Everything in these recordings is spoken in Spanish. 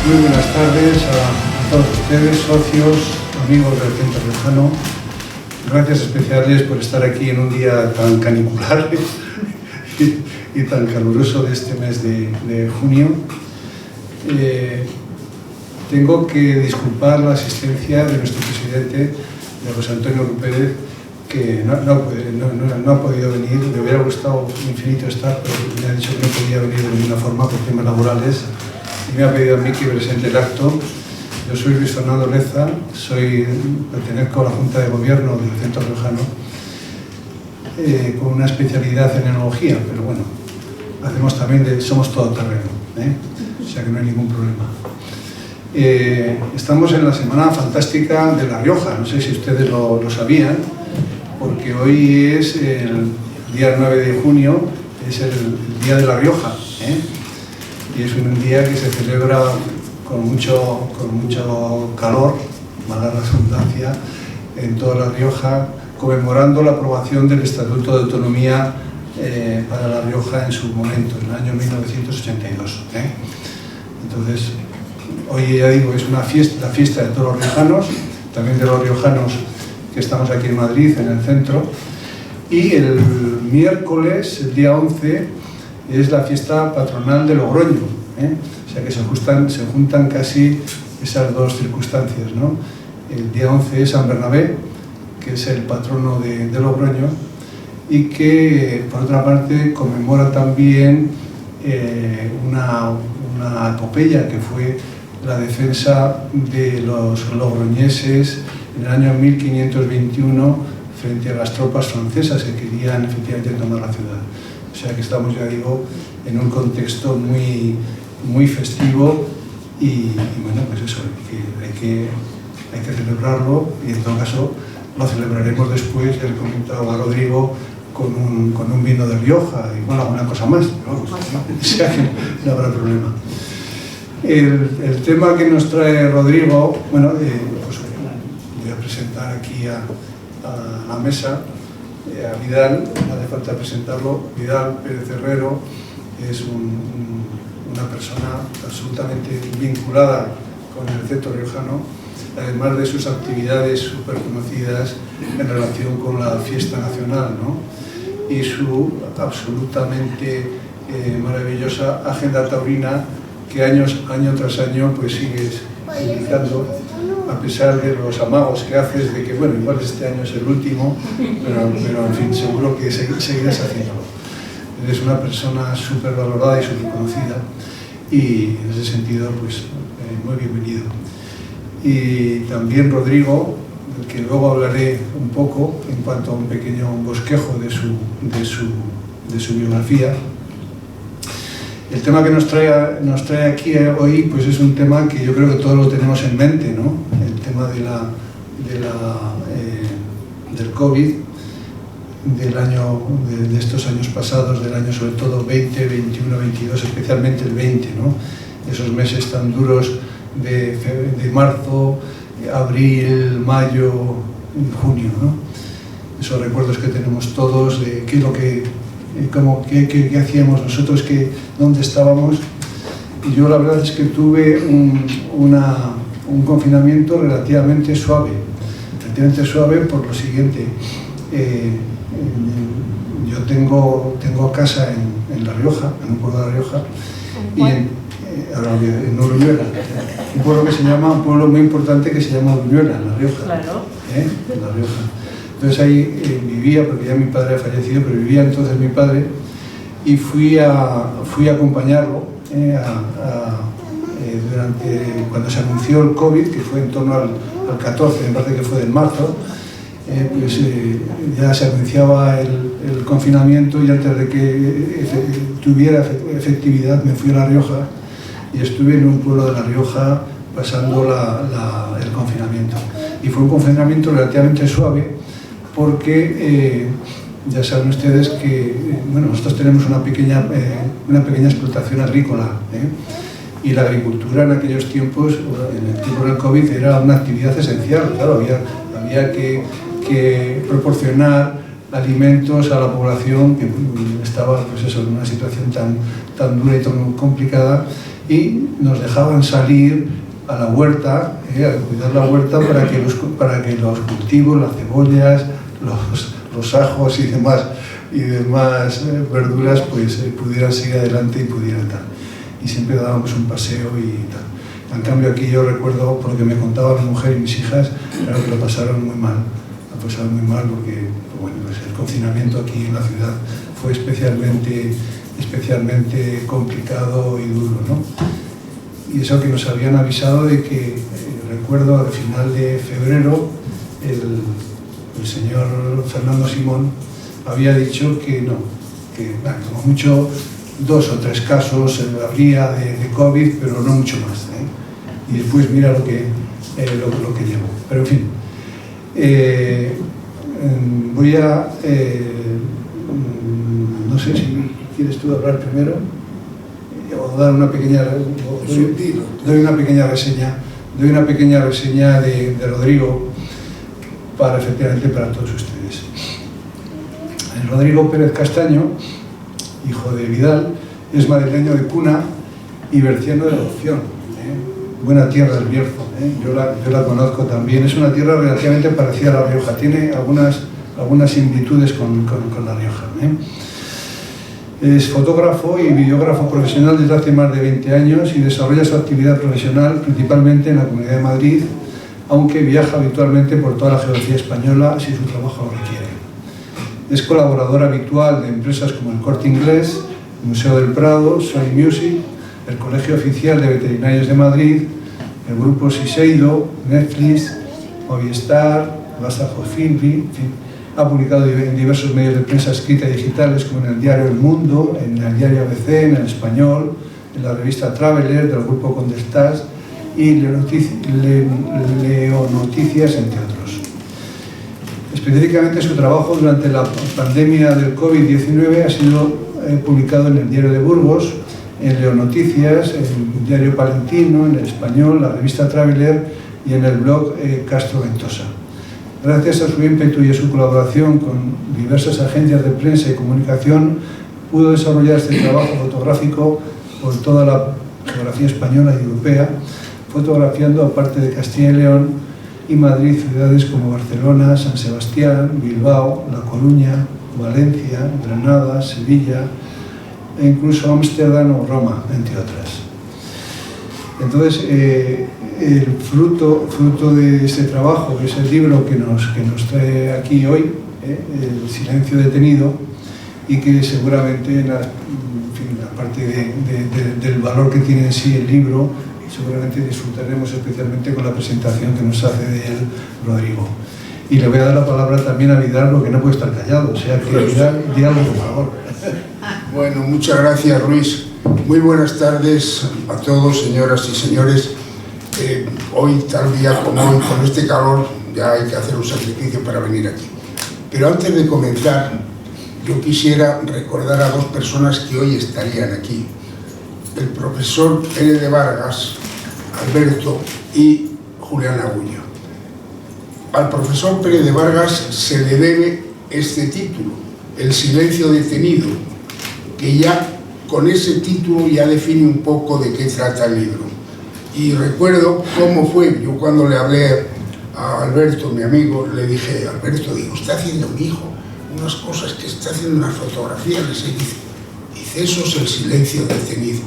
Muy buenas tardes a todos ustedes, socios, amigos del Centro Riojano. Gracias especiales por estar aquí en un día tan canicular y tan caluroso de este mes de junio. Tengo que disculpar la asistencia de nuestro presidente, de José Antonio Rupérez, que no ha podido venir. Le hubiera gustado infinito estar, pero me ha dicho que no podía venir de ninguna forma por temas laborales y me ha pedido a mí que presente el acto. Yo soy Luis Fernando Leza, pertenezco a la Junta de Gobierno del Centro Riojano con una especialidad en enología, pero bueno, somos todoterreno, o sea que no hay ningún problema. Estamos en la Semana Fantástica de La Rioja, no sé si ustedes lo sabían, porque hoy es el día 9 de junio, es el Día de La Rioja, y es un día que se celebra con mucho calor, valga la redundancia, en toda La Rioja, conmemorando la aprobación del Estatuto de Autonomía para La Rioja en su momento, en el año 1982. Entonces, hoy ya digo, es la fiesta de todos los riojanos, también de los riojanos que estamos aquí en Madrid, en el centro, y el miércoles, el día 11, es la fiesta patronal de Logroño, o sea que se juntan casi esas dos circunstancias, ¿no? El día 11 es San Bernabé, que es el patrono de Logroño, y que, por otra parte, conmemora también una epopeya que fue la defensa de los logroñeses en el año 1521 frente a las tropas francesas que querían efectivamente tomar la ciudad. O sea que estamos, ya digo, en un contexto muy festivo y bueno, pues eso, hay que celebrarlo, y en todo caso lo celebraremos después, ya le he comentado a Rodrigo, con un vino de Rioja y bueno, alguna cosa más, ¿no? O sea que no habrá problema. El tema que nos trae Rodrigo, bueno, pues voy a presentar aquí a la mesa a Vidal, no hace falta presentarlo. Vidal Pérez Herrero es una persona absolutamente vinculada con el Centro Riojano, además de sus actividades súper conocidas en relación con la fiesta nacional, ¿no? Y su absolutamente maravillosa agenda taurina, que año tras año pues sigues indicando, a pesar de los amagos que haces de que, bueno, igual este año es el último, pero en fin, seguro que seguirás haciéndolo. Eres una persona súper valorada y súper conocida, y en ese sentido, pues, muy bienvenido. Y también Rodrigo, del que luego hablaré un poco en cuanto a un pequeño bosquejo de su biografía. El tema que nos trae aquí hoy, pues es un tema que yo creo que todos lo tenemos en mente, ¿no? El tema del COVID, de estos años pasados, del año sobre todo 20, 21, 22, especialmente el 20, ¿no? Esos meses tan duros de marzo, abril, mayo, junio, ¿no? Esos recuerdos que tenemos todos de qué es lo que ¿Qué hacíamos nosotros? ¿Dónde estábamos? Y yo la verdad es que tuve un confinamiento relativamente suave por lo siguiente. Yo tengo casa en La Rioja, en un pueblo de La Rioja, y en Uruñuela, un pueblo muy importante que se llama Uruñuela, en La Rioja. Claro. En La Rioja. Entonces ahí vivía, porque ya mi padre ha fallecido, pero vivía entonces mi padre, y fui a acompañarlo cuando se anunció el COVID, que fue en torno al 14, me parece que fue en marzo, pues ya se anunciaba el confinamiento, y antes de que tuviera efectividad me fui a La Rioja y estuve en un pueblo de La Rioja pasando el confinamiento. Y fue un confinamiento relativamente suave, porque ya saben ustedes que bueno, nosotros tenemos una pequeña explotación agrícola, y la agricultura en aquellos tiempos, en el tiempo del COVID, era una actividad esencial. Claro, había que proporcionar alimentos a la población que estaba pues eso, en una situación tan dura y tan complicada, y nos dejaban salir a la huerta, a cuidar la huerta para que los cultivos, las cebollas, los ajos y demás verduras pues pudieran seguir adelante y pudieran tal. Y siempre dábamos un paseo y tal. En cambio aquí yo recuerdo, por lo que me contaba mi mujer y mis hijas, claro que lo pasaron muy mal. Lo pasaron muy mal porque bueno, pues el confinamiento aquí en la ciudad fue especialmente complicado y duro, ¿no? Y eso que nos habían avisado de que, recuerdo al final de febrero, el señor Fernando Simón había dicho que no, que bueno, como mucho 2 o 3 casos habría de COVID, pero no mucho más, ¿eh? Y después mira lo que llevó. Pero en fin, voy a... no sé si quieres tú hablar primero o dar una pequeña... Doy una pequeña reseña de Rodrigo efectivamente para todos ustedes. Rodrigo Pérez Castaño, hijo de Vidal, es madrileño de cuna y berciano de adopción, ¿eh? Buena tierra del Bierzo, ¿eh? Yo la conozco también, es una tierra relativamente parecida a La Rioja, tiene algunas similitudes con La Rioja, ¿eh? Es fotógrafo y videógrafo profesional desde hace más de 20 años y desarrolla su actividad profesional principalmente en la Comunidad de Madrid, aunque viaja habitualmente por toda la geografía española si su trabajo lo requiere. Es colaborador habitual de empresas como el Corte Inglés, el Museo del Prado, Soy Music, el Colegio Oficial de Veterinarios de Madrid, el Grupo Siseido, Netflix, Movistar, Bastajo Filmi, en fin. Ha publicado en diversos medios de prensa escrita y digitales, como en el diario El Mundo, en el diario ABC, en El Español, en la revista Traveler del Grupo Condestás y Leo Noticias, entre otros. Específicamente su trabajo durante la pandemia del COVID-19 ha sido publicado en el diario de Burgos, en Leo Noticias, en el diario Palentino, en El Español, la revista Traveler y en el blog Castro Ventosa. Gracias a su ímpetu y a su colaboración con diversas agencias de prensa y comunicación, pudo desarrollar este trabajo fotográfico por toda la geografía española y europea, fotografiando, aparte de Castilla y León y Madrid, ciudades como Barcelona, San Sebastián, Bilbao, La Coruña, Valencia, Granada, Sevilla e incluso Ámsterdam o Roma, entre otras. Entonces, el fruto de este trabajo, que es el libro que nos trae aquí hoy, El silencio detenido, y que seguramente, aparte del valor que tiene en sí el libro, seguramente disfrutaremos especialmente con la presentación que nos hace de él Rodrigo. Y le voy a dar la palabra también a Vidal, porque no puede estar callado, o sea que Vidal, di algo, por favor. Bueno, muchas gracias, Luis. Muy buenas tardes a todos, señoras y señores. Hoy, tal día como hoy, con este calor, ya hay que hacer un sacrificio para venir aquí. Pero antes de comenzar, yo quisiera recordar a 2 personas que hoy estarían aquí. El profesor Pérez de Vargas, Alberto, y Julián Agulla. Al profesor Pérez de Vargas se le debe este título, El silencio detenido, que ya con ese título ya define un poco de qué trata el libro. Y recuerdo cómo fue, yo cuando le hablé a Alberto, mi amigo, le dije, Alberto, digo, está haciendo mi hijo unas cosas, que está haciendo unas fotografías, dice, eso es el silencio detenido.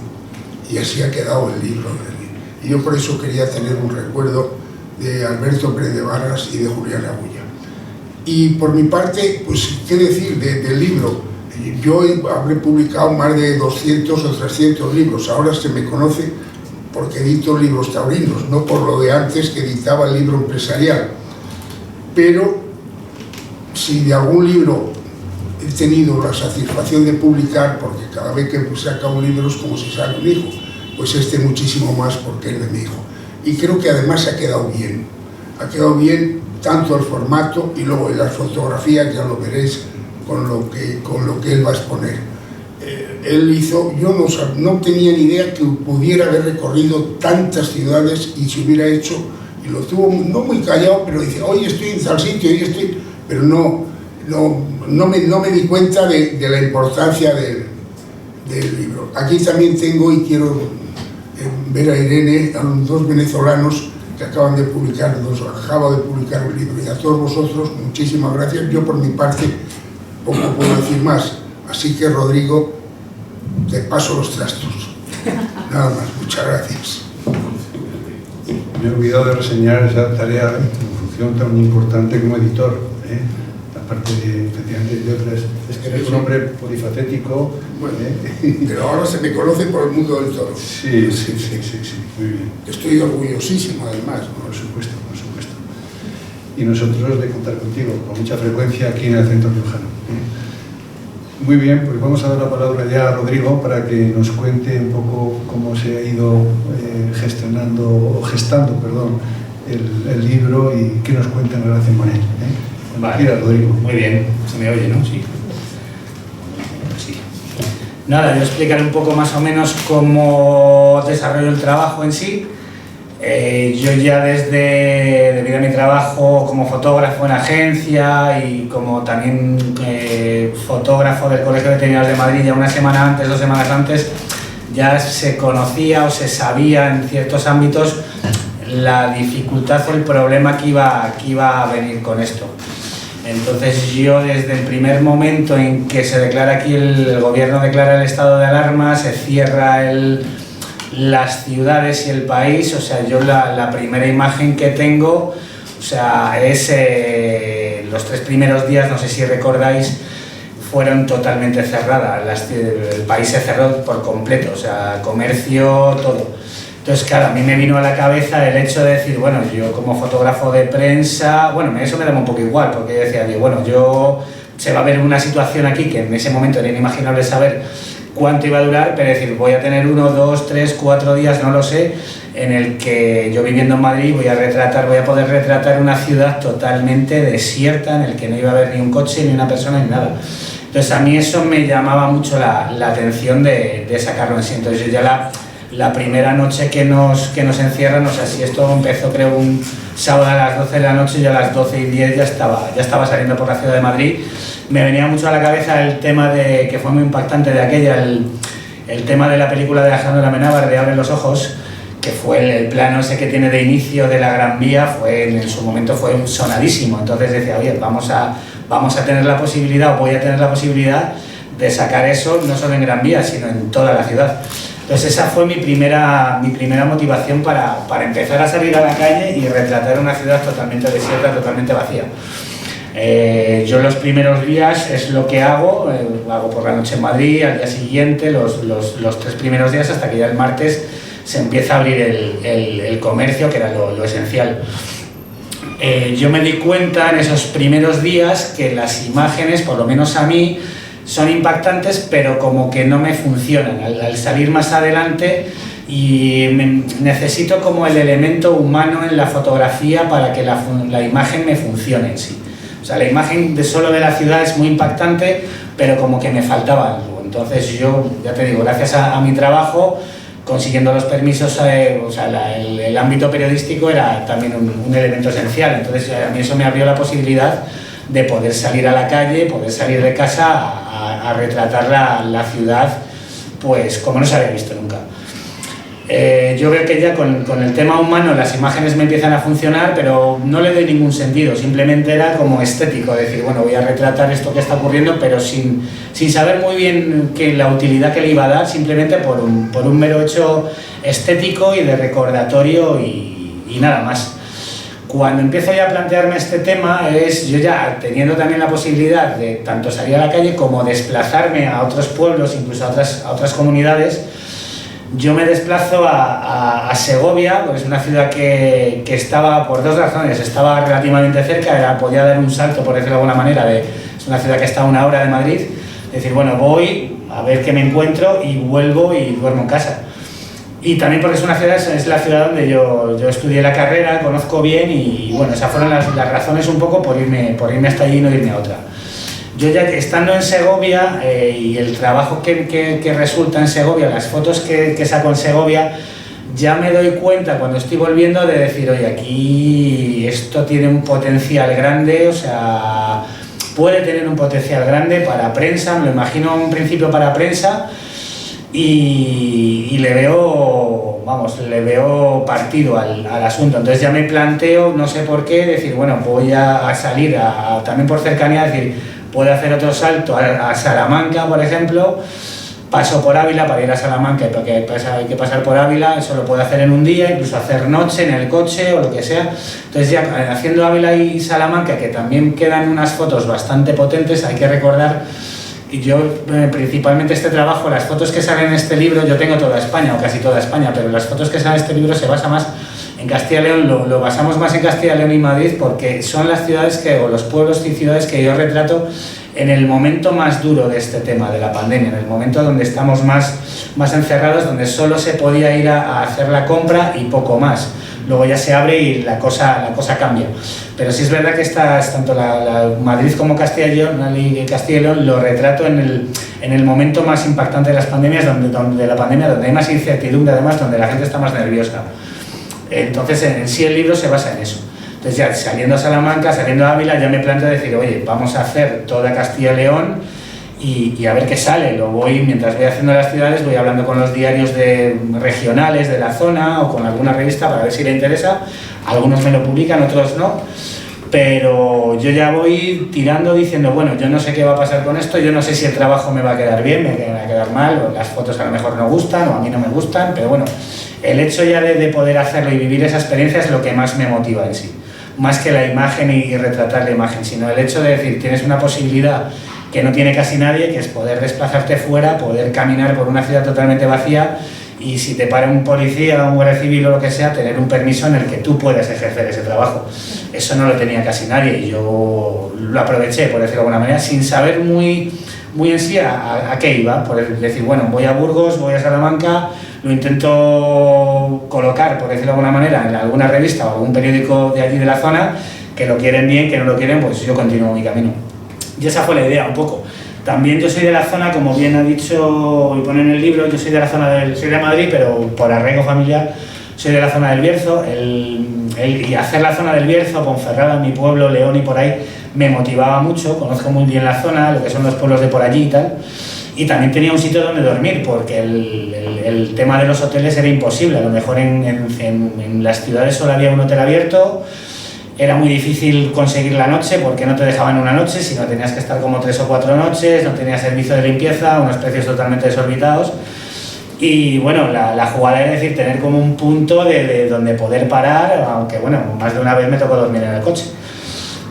Y así ha quedado el libro. Y yo por eso quería tener un recuerdo de Alberto Pérez de Vargas y de Julián Agulla. Y por mi parte, pues, ¿qué decir del libro? Yo habré publicado más de 200 o 300 libros, ahora se me conoce porque edito libros taurinos, no por lo de antes que editaba el libro empresarial. Pero si de algún libro he tenido la satisfacción de publicar, porque cada vez que saca un libro es como si sale un hijo, pues este muchísimo más porque es de mi hijo. Y creo que además ha quedado bien tanto el formato y luego en las fotografías, ya lo veréis con lo que él va a exponer. Él hizo, yo no tenía ni idea que pudiera haber recorrido tantas ciudades y se hubiera hecho, y lo tuvo no muy callado, pero dice, hoy estoy en tal sitio, hoy estoy, pero no no me di cuenta de la importancia del libro. Aquí también tengo, y quiero ver a Irene, a los dos venezolanos que acabo de publicar un libro, y a todos vosotros, muchísimas gracias. Yo por mi parte poco puedo decir más, así que Rodrigo, te paso los trastos. Nada más, muchas gracias. Me he olvidado de reseñar esa tarea, tu función tan importante como editor, aparte de, efectivamente, de otras. Es que eres un hombre polifacético. Bueno, pero ahora se me conoce por el mundo del toro. Sí, muy bien. Estoy orgullosísimo, además, ¿no? Por supuesto. Y nosotros de contar contigo con mucha frecuencia aquí en el Centro Riojano. Muy bien, pues vamos a dar la palabra ya a Rodrigo para que nos cuente un poco cómo se ha ido gestando el libro y qué nos cuenta en relación con él. Cuando Vale. quieras, Rodrigo. Muy bien, se me oye, ¿no? Sí. Sí. Nada, yo explicaré un poco más o menos cómo desarrollo el trabajo en sí. Yo ya debido a mi trabajo como fotógrafo en agencia y como también fotógrafo del Colegio de Veterinarios de Madrid, ya una semana antes, 2 semanas antes, ya se conocía o se sabía en ciertos ámbitos la dificultad o el problema que iba a venir con esto. Entonces yo desde el primer momento en que se declara aquí, el gobierno declara el estado de alarma, se cierra las ciudades y el país, o sea, yo la primera imagen que tengo, o sea, es los 3 primeros días, no sé si recordáis, fueron totalmente cerradas, el país se cerró por completo, o sea, comercio, todo. Entonces, claro, a mí me vino a la cabeza el hecho de decir, bueno, yo como fotógrafo de prensa, bueno, eso me daba un poco igual, porque yo decía, bueno, se va a ver una situación aquí que en ese momento era inimaginable saber cuánto iba a durar, pero decir, voy a tener 1, 2, 3, 4 días, no lo sé, en el que yo viviendo en Madrid voy a poder retratar una ciudad totalmente desierta, en el que no iba a haber ni un coche, ni una persona, ni nada. Entonces a mí eso me llamaba mucho la atención de sacarlo en sí. Entonces yo ya la primera noche que nos encierran, o sea, si esto empezó creo un sábado a las 12 de la noche, yo a las 12:10 ya estaba saliendo por la ciudad de Madrid. Me venía mucho a la cabeza el tema que fue muy impactante de aquella, el tema de la película de Alejandro Amenábar, de Abre los ojos, que fue el plano ese que tiene de inicio de la Gran Vía, en su momento fue sonadísimo. Entonces decía, oye, vamos a tener la posibilidad, o voy a tener la posibilidad de sacar eso no solo en Gran Vía, sino en toda la ciudad. Entonces esa fue mi primera motivación para empezar a salir a la calle y retratar una ciudad totalmente desierta, totalmente vacía. Yo los primeros días es lo que hago por la noche en Madrid, al día siguiente, los 3 primeros días, hasta que ya el martes se empieza a abrir el comercio, que era lo esencial. Yo me di cuenta en esos primeros días que las imágenes, por lo menos a mí, son impactantes, pero como que no me funcionan. Al salir más adelante y necesito como el elemento humano en la fotografía para que la imagen me funcione en sí. O sea, la imagen solo de la ciudad es muy impactante, pero como que me faltaba algo. Entonces yo, ya te digo, gracias a mi trabajo, consiguiendo los permisos, o sea, el ámbito periodístico era también un elemento esencial. Entonces a mí eso me abrió la posibilidad de poder salir a la calle, poder salir de casa a retratar la ciudad, pues como no se había visto nunca. Yo veo que ya con el tema humano las imágenes me empiezan a funcionar, pero no le doy ningún sentido, simplemente era como estético, decir, bueno, voy a retratar esto que está ocurriendo, pero sin saber muy bien la utilidad que le iba a dar, simplemente por un mero hecho estético y de recordatorio y nada más. Cuando empiezo ya a plantearme este tema yo ya teniendo también la posibilidad de tanto salir a la calle como desplazarme a otros pueblos, incluso a otras comunidades. Yo me desplazo a Segovia, porque es una ciudad que estaba, por 2 razones, estaba relativamente cerca, podía dar un salto, por decirlo de alguna manera, es una ciudad que está a 1 hora de Madrid, es decir, bueno, voy a ver qué me encuentro y vuelvo y duermo en casa. Y también porque es la ciudad donde yo estudié la carrera, conozco bien y bueno, esas fueron las razones un poco por irme hasta allí y no irme a otra. Yo ya estando en Segovia y el trabajo que resulta en Segovia, las fotos que saco en Segovia, ya me doy cuenta cuando estoy volviendo de decir, oye, aquí esto tiene un potencial grande, o sea, puede tener un potencial grande para prensa, me lo imagino en principio para prensa, y le veo, vamos, le veo partido al asunto. Entonces ya me planteo, no sé por qué, decir, bueno, voy a salir, también por cercanía, decir, puedo hacer otro salto a Salamanca, por ejemplo, paso por Ávila para ir a Salamanca, porque hay que pasar por Ávila, eso lo puedo hacer en un día, incluso hacer noche en el coche o lo que sea. Entonces ya haciendo Ávila y Salamanca, que también quedan unas fotos bastante potentes, hay que recordar. Y yo, principalmente este trabajo, las fotos que salen en este libro, yo tengo toda España, o casi toda España, pero las fotos que salen en este libro se basa más en Castilla y León, lo basamos más en Castilla y León y Madrid, porque son las ciudades o los pueblos y ciudades que yo retrato en el momento más duro de este tema, de la pandemia, en el momento donde estamos más encerrados, donde solo se podía ir a hacer la compra y poco más. Luego ya se abre y la cosa cambia. Pero sí es verdad que tanto la Madrid como Castilla y León lo retrato en el momento más impactante de las pandemias, donde hay más incertidumbre, además, donde la gente está más nerviosa. Entonces, en sí el libro se basa en eso. Entonces ya saliendo a Salamanca, saliendo a Ávila, ya me planteo decir, oye, vamos a hacer toda Castilla y León y a ver qué sale. Mientras voy haciendo las ciudades, voy hablando con los diarios regionales de la zona o con alguna revista para ver si le interesa. Algunos me lo publican, otros no. Pero yo ya voy tirando diciendo, bueno, yo no sé qué va a pasar con esto, yo no sé si el trabajo me va a quedar bien, me va a quedar mal, o las fotos a lo mejor no gustan, o a mí no me gustan, pero bueno, el hecho ya de poder hacerlo y vivir esa experiencia es lo que más me motiva en sí. Más que la imagen y retratar la imagen, sino el hecho de decir, tienes una posibilidad que no tiene casi nadie, que es poder desplazarte fuera, poder caminar por una ciudad totalmente vacía, y si te para un policía o un guardia civil o lo que sea, tener un permiso en el que tú puedas ejercer ese trabajo. Eso no lo tenía casi nadie y yo lo aproveché, por decirlo de alguna manera, sin saber muy en sí a qué iba. Por decir, bueno, voy a Burgos, voy a Salamanca, lo intento colocar, por decirlo de alguna manera, en alguna revista o algún periódico de allí de la zona, que lo quieren bien, que no lo quieren, pues yo continúo mi camino. Y esa fue la idea, un poco. También yo soy de la zona, como bien ha dicho y pone en el libro, yo soy de la zona soy de Madrid, pero por arraigo familiar soy de la zona del Bierzo. Y hacer la zona del Bierzo, Ponferrada, mi pueblo, León y por ahí, me motivaba mucho. Conozco muy bien la zona, lo que son los pueblos de por allí y tal. Y también tenía un sitio donde dormir, porque el tema de los hoteles era imposible. A lo mejor en las ciudades solo había un hotel abierto. Era muy difícil conseguir la noche porque no te dejaban una noche, sino tenías que estar como 3 o 4 noches, no tenías servicio de limpieza, unos precios totalmente desorbitados. Y bueno, la jugada es decir, tener como un punto de donde poder parar, aunque bueno, más de una vez me tocó dormir en el coche.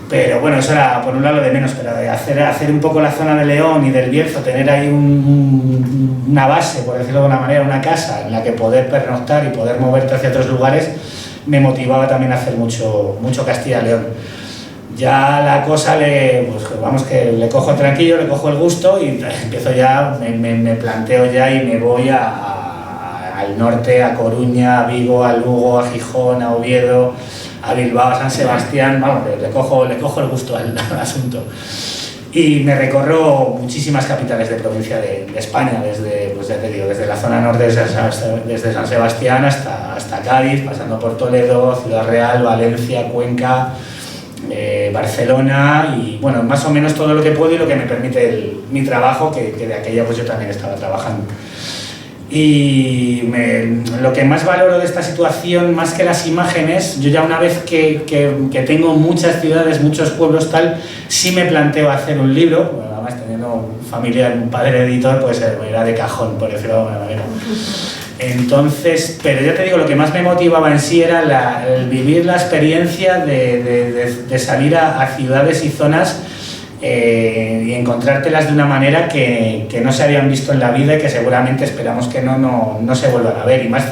Pero bueno, eso era por un lado lo de menos, pero de hacer un poco la zona de León y del Bierzo, tener ahí una base, por decirlo de alguna manera, una casa en la que poder pernoctar y poder moverte hacia otros lugares, me motivaba también a hacer mucho Castilla y León. Ya la cosa que le cojo tranquilo, le cojo el gusto y empiezo ya, me planteo ya y me voy al norte, a Coruña, a Vigo, a Lugo, a Gijón, a Oviedo, a Bilbao, a San Sebastián. Vamos, le cojo el gusto al asunto. Y me recorro muchísimas capitales de provincia de España, desde la zona norte, desde San Sebastián hasta Cádiz, pasando por Toledo, Ciudad Real, Valencia, Cuenca, Barcelona, y bueno, más o menos todo lo que puedo y lo que me permite mi trabajo, que de aquella pues yo también estaba trabajando. Y lo que más valoro de esta situación, más que las imágenes, yo ya una vez que tengo muchas ciudades, muchos pueblos tal, sí me planteo hacer un libro. Bueno, además teniendo un familiar, un padre editor, pues era de cajón, por decirlo de alguna manera. Entonces, pero ya te digo, lo que más me motivaba en sí era el vivir la experiencia de salir a ciudades y zonas y encontrártelas de una manera que no se habían visto en la vida y que seguramente esperamos que no se vuelvan a ver. Y más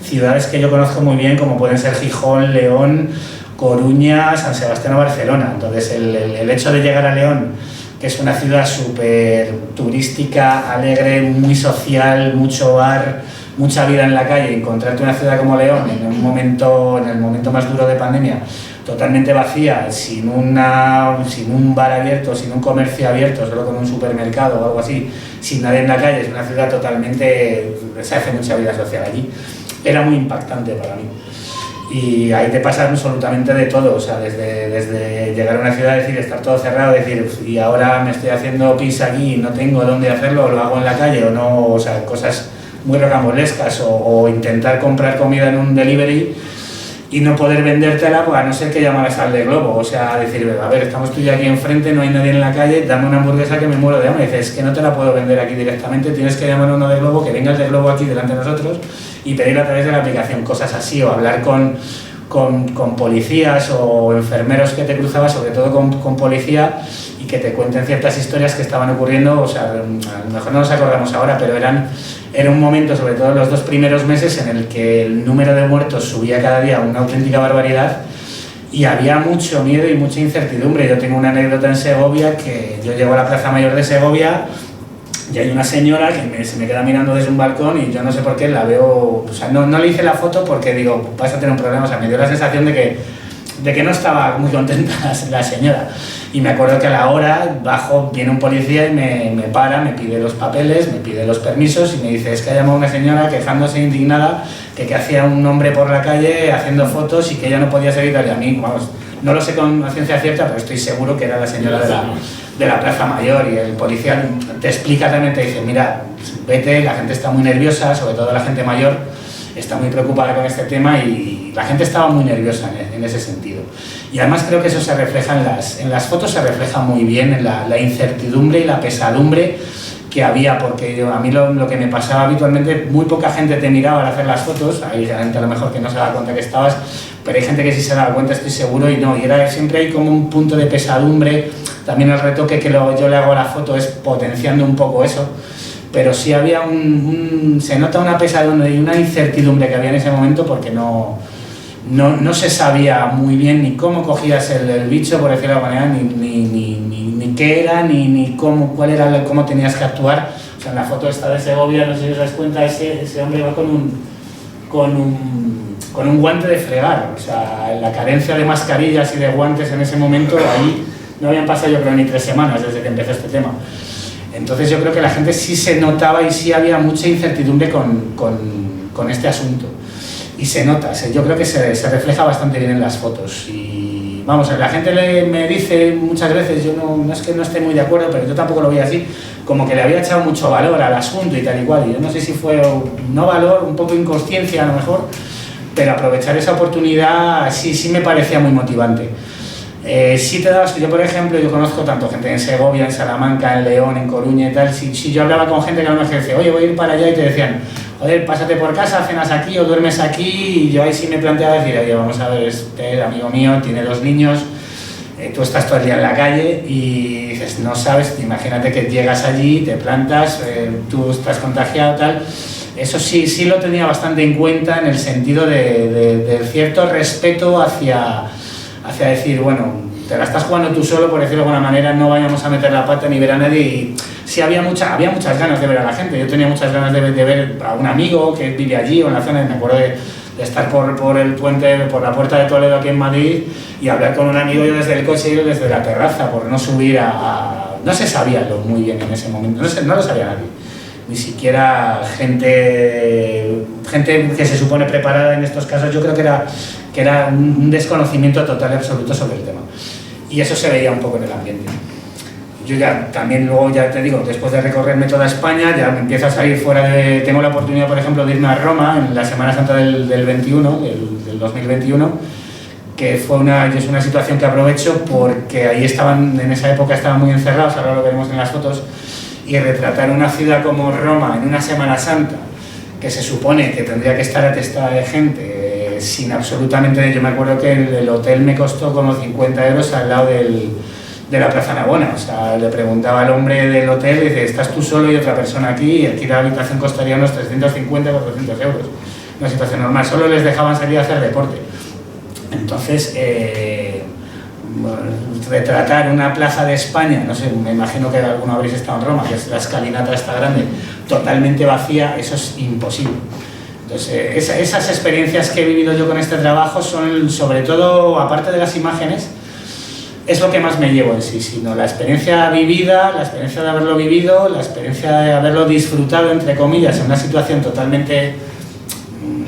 ciudades que yo conozco muy bien, como pueden ser Gijón, León, Coruña, San Sebastián o Barcelona. Entonces el hecho de llegar a León, que es una ciudad súper turística, alegre, muy social, mucho bar, mucha vida en la calle, encontrarte una ciudad como León en el momento más duro de pandemia, totalmente vacía, sin un bar abierto, sin un comercio abierto, solo con un supermercado o algo así, sin nadie en la calle, es una ciudad totalmente, se hace mucha vida social allí. Era muy impactante para mí. y ahí te pasa absolutamente de todo, o sea, desde llegar a una ciudad, decir, estar todo cerrado, decir, y ahora me estoy haciendo pis aquí y no tengo dónde hacerlo, o lo hago en la calle o no, o sea, cosas muy rocambolescas, o intentar comprar comida en un delivery y no poder vendértela, pues a no ser que llamaras al de Globo, o sea, decir, a ver, estamos tú y yo aquí enfrente, no hay nadie en la calle, dame una hamburguesa que me muero de hambre. Dices, es que no te la puedo vender aquí directamente, tienes que llamar a uno de Globo, que venga el de Globo aquí delante de nosotros y pedir a través de la aplicación, cosas así, o hablar con policías o enfermeros que te cruzabas, sobre todo con policía, y que te cuenten ciertas historias que estaban ocurriendo, o sea, a lo mejor no nos acordamos ahora, pero era un momento, sobre todo en los 2 primeros meses, en el que el número de muertos subía cada día una auténtica barbaridad y había mucho miedo y mucha incertidumbre. Yo tengo una anécdota en Segovia, que yo llego a la Plaza Mayor de Segovia y hay una señora que se me queda mirando desde un balcón y yo no sé por qué la veo, o sea, no le hice la foto porque digo, vas a tener un problema, o sea, me dio la sensación de que no estaba muy contenta la señora. Y me acuerdo que a la hora bajo, viene un policía y me para, me pide los papeles, me pide los permisos y me dice, es que ha llamado una señora quejándose indignada que hacía un hombre por la calle haciendo fotos y que ella no podía seguir. Y a mí, vamos, no lo sé con ciencia cierta, pero estoy seguro que era la señora de la Plaza Mayor, y el policía te explica también, te dice, mira, vete, la gente está muy nerviosa, sobre todo la gente mayor, está muy preocupada con este tema, y la gente estaba muy nerviosa en ese sentido. Y además creo que eso se refleja en las fotos, se refleja muy bien en la incertidumbre y la pesadumbre que había, porque a mí lo que me pasaba habitualmente, muy poca gente te miraba al hacer las fotos, hay gente a lo mejor que no se daba cuenta que estabas, pero hay gente que sí se daba cuenta, estoy seguro, y siempre hay como un punto de pesadumbre. También el retoque que yo le hago a la foto es potenciando un poco eso, pero sí había se nota una pesadumbre y una incertidumbre que había en ese momento, porque no se sabía muy bien ni cómo cogías el bicho, por decirlo de alguna manera, ni qué era, ni cómo tenías que actuar. O sea, en la foto esta de Segovia, no sé si os dais cuenta, ese hombre va con un guante de fregar. O sea, la carencia de mascarillas y de guantes en ese momento, ahí no habían pasado, yo creo, ni 3 semanas desde que empezó este tema. Entonces yo creo que la gente sí se notaba y sí había mucha incertidumbre con este asunto. Y se nota, yo creo que se refleja bastante bien en las fotos. Y vamos, la gente me dice muchas veces, yo no es que no esté muy de acuerdo, pero yo tampoco lo veía así, como que le había echado mucho valor al asunto y tal y cual. Y yo no sé si fue no valor, un poco inconsciencia a lo mejor, pero aprovechar esa oportunidad sí me parecía muy motivante. Sí te dabas, yo por ejemplo, yo conozco tanto gente en Segovia, en Salamanca, en León, en Coruña y tal, si yo hablaba con gente que a lo mejor decía, oye, voy a ir para allá, y te decían, joder, pásate por casa, cenas aquí o duermes aquí, y yo ahí sí me planteaba decir, oye, vamos a ver, este amigo mío tiene 2 niños, tú estás todo el día en la calle y dices, no sabes, imagínate que llegas allí, te plantas, tú estás contagiado, tal. Eso sí lo tenía bastante en cuenta, en el sentido de cierto respeto hacia decir, bueno, te la estás jugando tú solo, por decirlo de alguna manera, no vayamos a meter la pata ni ver a nadie. Y sí había muchas ganas de ver a la gente. Yo tenía muchas ganas de ver a un amigo que vive allí o en la zona. Me acuerdo de estar por el puente, por la Puerta de Toledo aquí en Madrid, y hablar con un amigo yo desde el coche y desde la terraza, por no subir no se sabía muy bien en ese momento, no lo sabía nadie. Ni siquiera gente que se supone preparada en estos casos. Yo creo que era un desconocimiento total y absoluto sobre el tema. Y eso se veía un poco en el ambiente. Yo ya también luego, ya te digo, después de recorrerme toda España, ya me empiezo a salir fuera tengo la oportunidad, por ejemplo, de irme a Roma en la Semana Santa del 2021, que es una situación que aprovecho porque ahí en esa época estaban muy encerrados, ahora lo veremos en las fotos, y retratar una ciudad como Roma en una Semana Santa, que se supone que tendría que estar atestada de gente, sin absolutamente... Yo me acuerdo que el hotel me costó como 50 euros al lado de la Plaza Navona. O sea, le preguntaba al hombre del hotel, dice, ¿estás tú solo y otra persona aquí? Y aquí la habitación costaría unos 350 o 400 euros. Una situación normal, solo les dejaban salir a hacer deporte. Entonces, retratar una plaza de España, no sé, me imagino que alguno habréis estado en Roma, que es la escalinata esta grande, totalmente vacía, eso es imposible. Entonces, esas experiencias que he vivido yo con este trabajo son, sobre todo, aparte de las imágenes, es lo que más me llevo en sí, sino la experiencia vivida, la experiencia de haberlo vivido, la experiencia de haberlo disfrutado, entre comillas, en una situación totalmente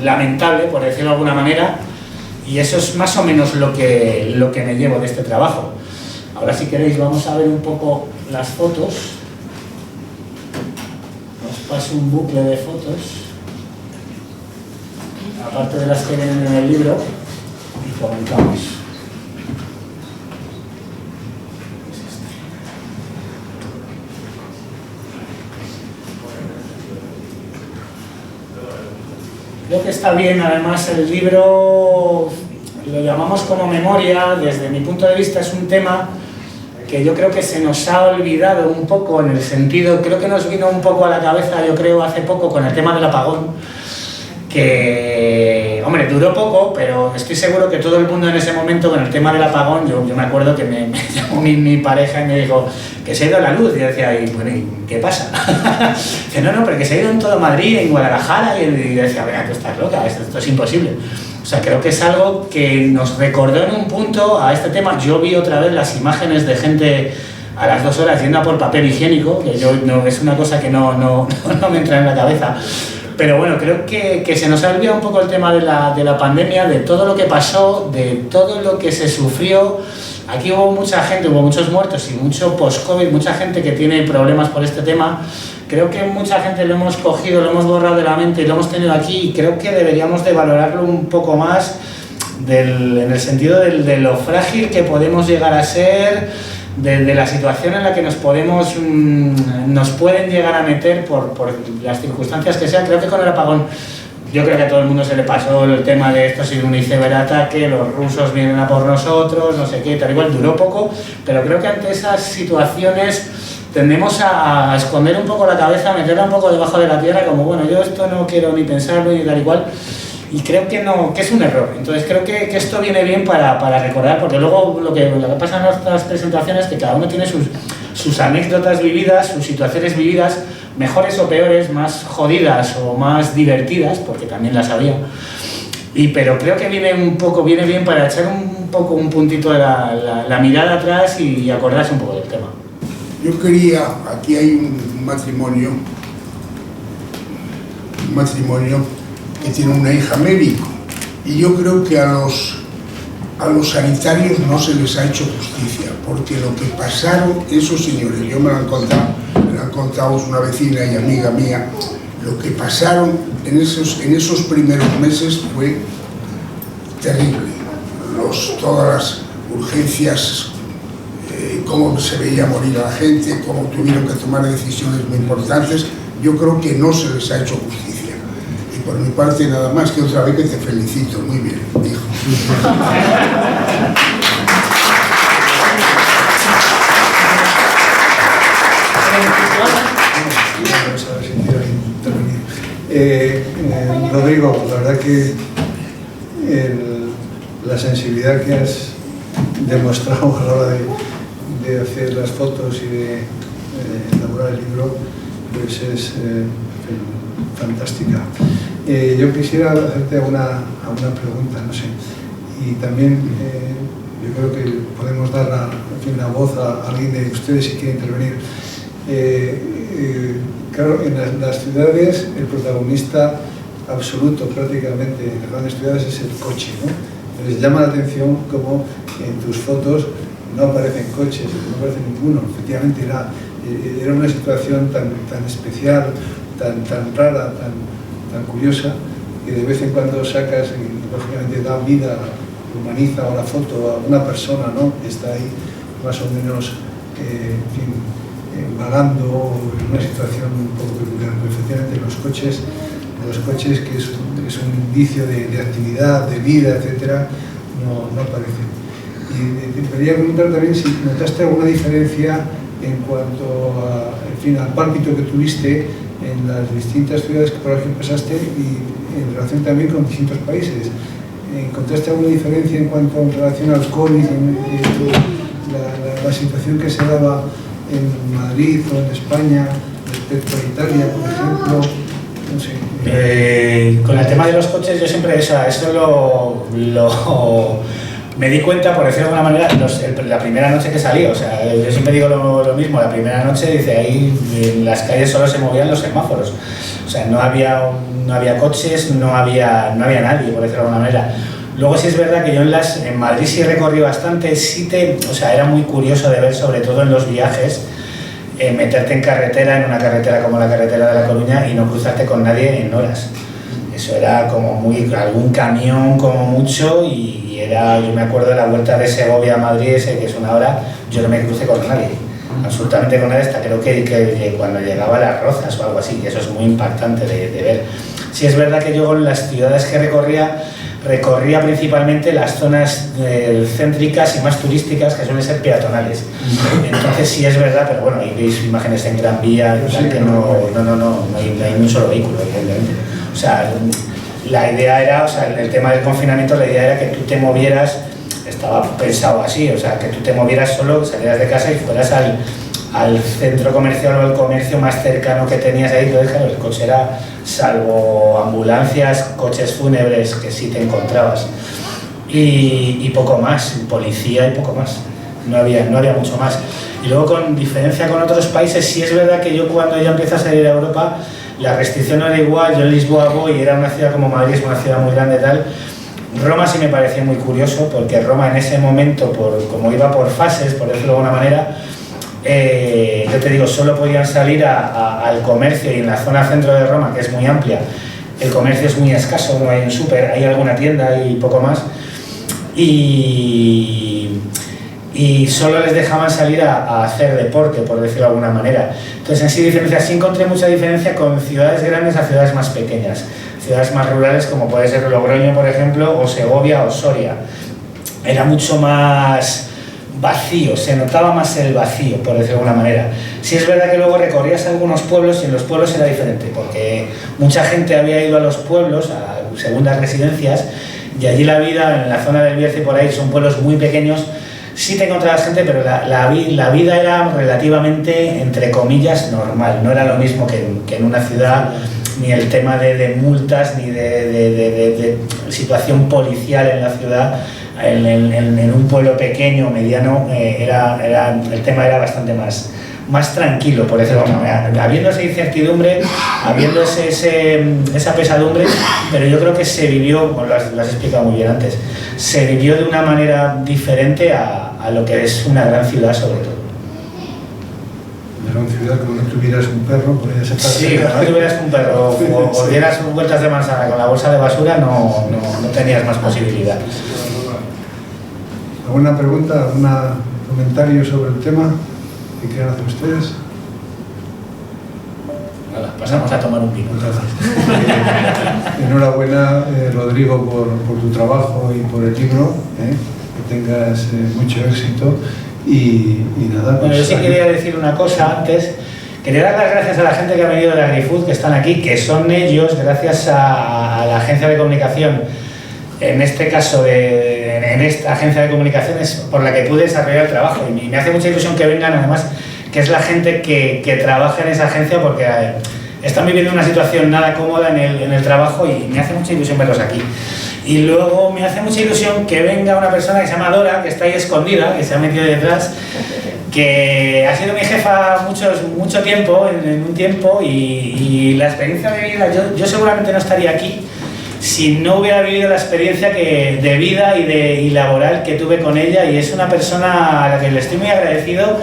lamentable, por decirlo de alguna manera, Y eso es más o menos lo que me llevo de este trabajo. Ahora, si queréis, vamos a ver un poco las fotos. Os paso un bucle de fotos, aparte de las que vienen en el libro, y comentamos. Creo que está bien, además el libro lo llamamos como memoria. Desde mi punto de vista es un tema que yo creo que se nos ha olvidado un poco, en el sentido, creo que nos vino un poco a la cabeza, yo creo, hace poco con el tema del apagón, que, hombre, duró poco, pero estoy seguro que todo el mundo en ese momento con el tema del apagón, yo me acuerdo que me llamó mi pareja y me dijo que se ha ido la luz, y yo decía, y bueno, ¿y qué pasa? Dice, no, pero que se ha ido en todo Madrid, en Guadalajara, y yo decía, venga, tú estás loca, esto es imposible. O sea, creo que es algo que nos recordó en un punto a este tema. Yo vi otra vez las imágenes de gente a las 2 horas yendo a por papel higiénico, que es una cosa que no me entra en la cabeza. Pero bueno, creo que se nos ha olvidado un poco el tema de la pandemia, de todo lo que pasó, de todo lo que se sufrió. Aquí hubo mucha gente, hubo muchos muertos y mucho post-COVID, mucha gente que tiene problemas por este tema. Creo que mucha gente lo hemos cogido, lo hemos borrado de la mente y lo hemos tenido aquí, y creo que deberíamos de valorarlo un poco más en el sentido de lo frágil que podemos llegar a ser, de la situación en la que nos pueden llegar a meter por las circunstancias que sean. Creo que con el apagón, yo creo que a todo el mundo se le pasó el tema de esto ha sido un iceberg ataque, los rusos vienen a por nosotros, no sé qué, tal igual, duró poco, pero creo que ante esas situaciones tendemos a esconder un poco la cabeza, a meterla un poco debajo de la tierra, como bueno, yo esto no quiero ni pensarlo ni tal igual, y creo que es un error. Entonces creo que esto viene bien para recordar, porque luego lo que pasa en nuestras presentaciones es que cada uno tiene sus anécdotas vividas, sus situaciones vividas, mejores o peores, más jodidas o más divertidas, porque también las había. Pero creo que viene bien para echar un puntito de la mirada atrás y acordarse un poco del tema. Yo quería, aquí hay un matrimonio que tiene una hija médico, y yo creo que a los sanitarios no se les ha hecho justicia, porque lo que pasaron esos señores, yo me lo han contado, es una vecina y amiga mía, lo que pasaron en esos primeros meses fue terrible. Todas las urgencias, cómo se veía morir a la gente, cómo tuvieron que tomar decisiones muy importantes, yo creo que no se les ha hecho justicia. Y por mi parte nada más, que otra vez que te felicito, muy bien, hijo. Rodrigo, la verdad que la sensibilidad que has demostrado a la hora de hacer las fotos y de elaborar el libro, pues es fantástica. Yo quisiera hacerte una pregunta, no sé, y también yo creo que podemos dar la voz a alguien de ustedes si quiere intervenir. Claro, en las ciudades el protagonista absoluto prácticamente en las grandes ciudades es el coche, ¿no? Les llama la atención como en tus fotos no aparecen coches, no aparece ninguno. Efectivamente era una situación tan especial, tan rara, tan curiosa, que de vez en cuando sacas y lógicamente da vida, humaniza a la foto a una persona, ¿no? Que está ahí más o menos vagando en una situación un poco peculiar. Pero efectivamente los coches, que es un indicio de actividad, de vida, etcétera, no aparecen. Y te quería preguntar también si notaste alguna diferencia en cuanto al pálpito que tuviste en las distintas ciudades por las que pasaste y en relación también con distintos países. ¿Encontraste alguna diferencia en cuanto en relación al COVID, la situación que se daba en Madrid o en España respecto a Italia, por ejemplo? No sé. Con el tema de los coches, yo siempre eso me di cuenta, por decirlo de alguna manera, la primera noche que salí. O sea, yo siempre digo lo mismo, la primera noche, dice, ahí en las calles solo se movían los semáforos. O sea, no había coches, no había nadie, por decirlo de alguna manera. Luego sí es verdad que yo en Madrid sí recorrí bastante, o sea, era muy curioso de ver, sobre todo en los viajes, meterte en carretera, en una carretera como la carretera de La Coruña y no cruzarte con nadie en horas. Eso era como algún camión como mucho y yo me acuerdo de la vuelta de Segovia a Madrid, que es una hora, yo no me crucé con nadie, absolutamente con nadie, hasta creo que cuando llegaba a Las Rozas o algo así, y eso es muy impactante de ver. Sí es verdad que yo en las ciudades que recorría principalmente las zonas céntricas y más turísticas, que suelen ser peatonales. Entonces sí es verdad, pero bueno, ahí veis imágenes en Gran Vía, que no hay ni un solo vehículo, evidentemente. O sea, la idea era, o sea, el tema del confinamiento, la idea era que tú te movieras, estaba pensado así, o sea, que tú te movieras solo, salieras de casa y fueras al centro comercial o al comercio más cercano que tenías ahí. Entonces, claro, el coche era, salvo ambulancias, coches fúnebres que sí te encontrabas, y poco más, policía y poco más, no había mucho más. Y luego, con diferencia con otros países, sí es verdad que yo cuando ya empecé a salir a Europa, la restricción no era igual. Yo en Lisboa voy, era una ciudad como Madrid, es una ciudad muy grande tal. Roma sí me parecía muy curioso, porque Roma en ese momento, como iba por fases, por decirlo de alguna manera, yo te digo, solo podían salir al comercio, y en la zona centro de Roma, que es muy amplia, el comercio es muy escaso, no hay un súper, hay alguna tienda y poco más, y solo les dejaban salir a hacer deporte, por decirlo de alguna manera. Entonces, en sí encontré mucha diferencia con ciudades grandes a ciudades más pequeñas, ciudades más rurales como puede ser Logroño, por ejemplo, o Segovia o Soria. Era mucho más vacío, se notaba más el vacío, por decirlo de alguna manera. Sí es verdad que luego recorrías algunos pueblos y en los pueblos era diferente, porque mucha gente había ido a los pueblos, a segundas residencias, y allí la vida, en la zona del Bierzo y por ahí, son pueblos muy pequeños. Sí te encontrabas gente, pero la vida era relativamente, entre comillas, normal. No era lo mismo que en una ciudad, ni el tema de multas, ni de situación policial en la ciudad. En un pueblo pequeño, mediano, el tema era bastante más tranquilo, por decirlo de alguna manera. Habiendo esa incertidumbre, habiendo esa pesadumbre, pero yo creo que se vivió, lo has explicado muy bien antes, se vivió de una manera diferente a lo que es una gran ciudad, sobre todo. Una gran ciudad, como no tuvieras un perro, podrías estar... Sí, como no tuvieras un perro o dieras vueltas de manzana con la bolsa de basura, no tenías más posibilidad. ¿Alguna pregunta, algún comentario sobre el tema que quieran hacer ustedes? Nada, pasamos a tomar un vino. Enhorabuena, Rodrigo, por tu trabajo y por el libro, que tengas mucho éxito y nada. Bueno, yo sí quería decir una cosa antes. Quería dar las gracias a la gente que ha venido de AgriFood, que están aquí, que son ellos, gracias a la agencia de comunicación, en este caso en esta agencia de comunicaciones, por la que pude desarrollar el trabajo. Y me hace mucha ilusión que vengan, además, que es la gente que trabaja en esa agencia, porque están viviendo una situación nada cómoda en el trabajo, y me hace mucha ilusión verlos aquí. Y luego me hace mucha ilusión que venga una persona que se llama Dora, que está ahí escondida, que se ha metido detrás, que ha sido mi jefa mucho tiempo, en un tiempo, y la experiencia de vida, yo seguramente no estaría aquí si no hubiera vivido la experiencia de vida y laboral que tuve con ella, y es una persona a la que le estoy muy agradecido,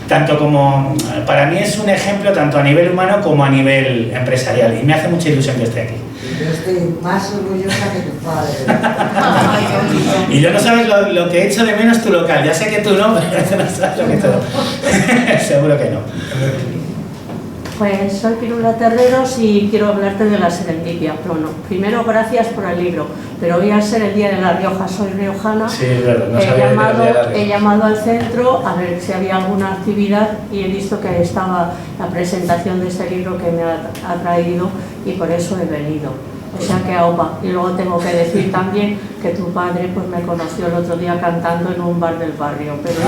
tanto como, para mí es un ejemplo tanto a nivel humano como a nivel empresarial, y me hace mucha ilusión que esté aquí. Yo estoy más orgullosa que tu padre. Y yo no sabes lo que he hecho de menos tu local, ya sé que tú no, pero no sabes lo que todo. Seguro que no. Pues soy Pirula Terreros y quiero hablarte de la serendipia. Bueno, primero, gracias por el libro, pero hoy al ser el Día de La Rioja, soy riojana, sí, es verdad, no sabía he llamado al centro a ver si había alguna actividad y he visto que estaba la presentación de este libro que me ha atraído y por eso he venido. O sea que aupa. Y luego tengo que decir también que tu padre pues me conoció el otro día cantando en un bar del barrio. Pero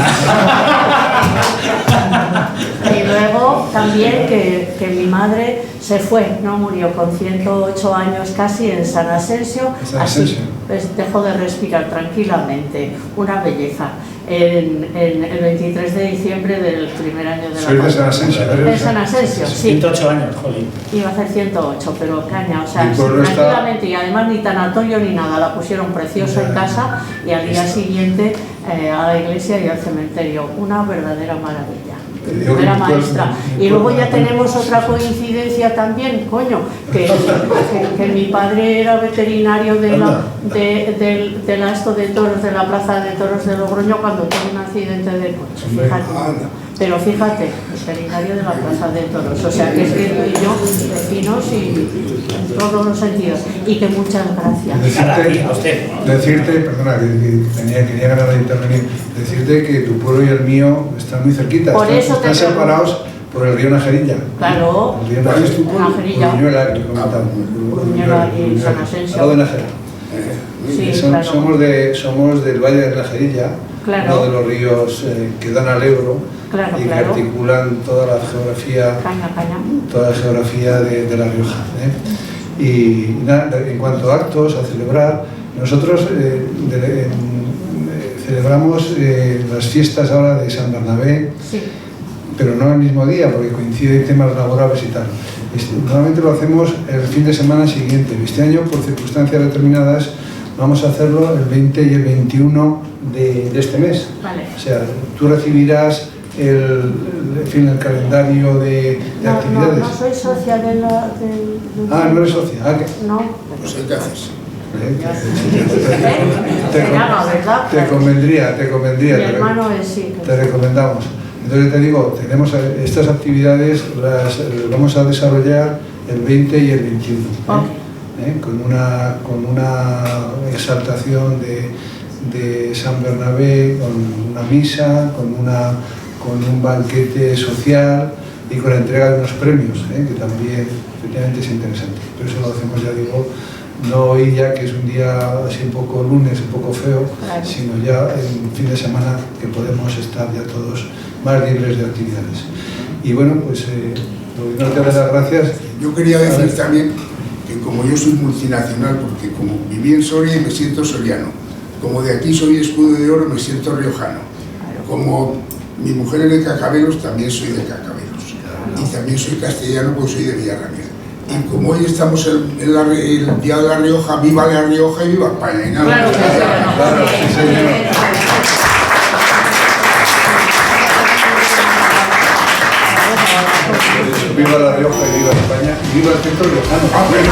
y luego también que mi madre se fue, no murió, con 108 años casi en San Asensio. Así pues, dejó de respirar tranquilamente, una belleza. el 23 de diciembre del primer año de la Soy de San Asensio, ¿verdad? De San Asensio, sí. 108 años, joder. Iba a hacer 108, pero caña, o sea, Mi pueblo está- tranquilamente, y además ni tanatorio ni nada, la pusieron preciosa en casa y al día siguiente a la iglesia y al cementerio. Una verdadera maravilla. Yo Era mi pueblo- maestra. mi Y luego pueblo- ya tenemos otra coincidencia también, coño, que mi padre era veterinario de la esto de toros, de la plaza de toros de Logroño cuando tuvo un accidente de coche, fíjate. Pero fíjate, veterinario de la plaza de toros, o sea que es que tú y yo vecinos y en todos los sentidos. Y que muchas gracias. A usted. Decirte, perdona, que quería ganar de intervenir, decirte que tu pueblo y el mío están muy cerquitas, Por eso te están pregunto. separados por el río Najerilla. Claro, El río ¿Cuál es tu pueblo? Najerilla. Uruñuela, que he comentado. Uruñuela y San Asensio. Al lado de Nájera. Sí, Somos somos del Valle de Najerilla, Claro. uno de los ríos que dan al Ebro Claro, y que claro. articulan toda la geografía, Caña. de La Rioja. Y nada, en cuanto a actos a celebrar, nosotros celebramos las fiestas ahora de San Bernabé, Sí, pero no el mismo día, porque coinciden temas laborales y tal. Normalmente lo hacemos el fin de semana siguiente. Este año, por circunstancias determinadas, vamos a hacerlo el 20 y el 21 de este mes. vale. O sea, tú recibirás el calendario de actividades. No soy socia de la... Ah, no eres socia. Ah, No. Pues ¿qué haces? ¿Verdad? te convendría. Mi hermano es sí. Te recomendamos. Entonces te digo, tenemos estas actividades, las vamos a desarrollar el 20 y el 21, con una exaltación de San Bernabé, con una misa, con un banquete social y con la entrega de unos premios, que también efectivamente es interesante. Pero eso lo hacemos, ya digo, no hoy ya que es un día así un poco lunes, un poco feo, Claro. sino ya en fin de semana que podemos estar ya todos más libres de actividades. Y bueno, pues no te das las gracias. Yo quería decir también que como yo soy multinacional, porque como viví en Soria me siento soriano, como de aquí soy escudo de oro me siento riojano, como mi mujer es de Cacabelos también soy de Cacabelos, y también soy castellano porque soy de Villarreal. Y como hoy estamos en el Día de La Rioja, viva La Rioja y viva España. Y nada, Claro que sí. Claro, sí, señor. Viva La Rioja y viva España y viva el centro riojano. También.